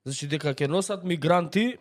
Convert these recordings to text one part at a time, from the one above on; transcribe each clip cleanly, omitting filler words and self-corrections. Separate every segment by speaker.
Speaker 1: Значи дека ќе носат мигранти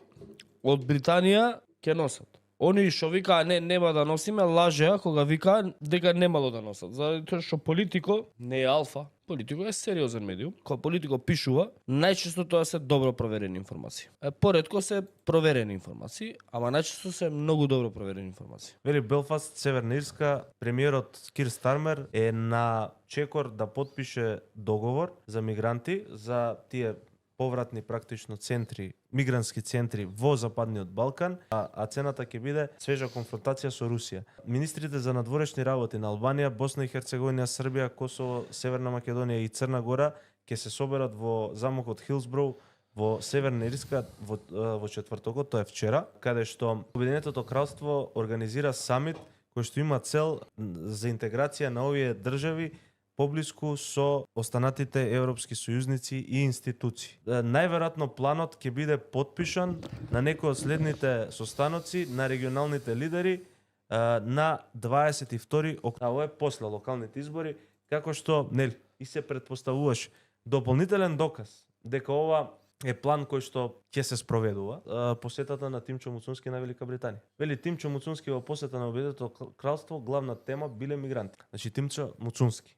Speaker 1: од Британија, ќе носат. Они што викаа не, нема да носиме, лажеа кога викаа дека немало да носат. Заради тоа што Политико не е алфа. Политико е сериозен медиум. Кога Политико пишува, најчесто тоа се добро проверени информации. Поретко се проверени информации, ама најчесто се многу добро проверени информации.
Speaker 2: Вели Белфаст, Северна Ирска, премиерот Кир Стармер е на чекор да потпише договор за мигранти, за тие повратни практично центри, мигрантски центри во Западниот Балкан, а цената ќе биде свежа конфронтација со Русија. Министрите за надворешни работи на Албанија, Босна и Херцеговина, Србија, Косово, Северна Македонија и Црна Гора ќе се соберат во замокот Хилсброу во Северна Ирска во четвртокот, тоа е вчера, каде што Обединетото кралство организира самит кој што има цел за интеграција на овие држави поблиску со останатите европски сојузници и институции. Најверојатно планот ќе биде потпишан на некој од следните состаноци на регионалните лидери на 22 октомври. Ова е после локалните избори, како што нели и се претпоставуваш. Дополнителен доказ дека ова е план кој што ќе се спроведува, посетата на Тимчо Муцунски на Велика Британија. Вели Тимчо Муцунски во посета на Обединетото кралство главна тема биле мигранти. Значи Тимчо Муцунски,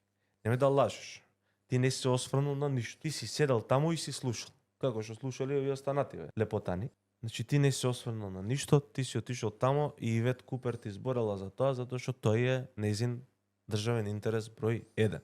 Speaker 2: немој да лажеш. Ти не си се осврнул на ништо. Ти си седел таму и си слушал. Како што слушале овие останати лепотани. Значи ти не си се осврнул на ништо, ти си отишол таму и Ивет Купер ти изборела за тоа, затоа што тој е нејзин државен интерес број 1.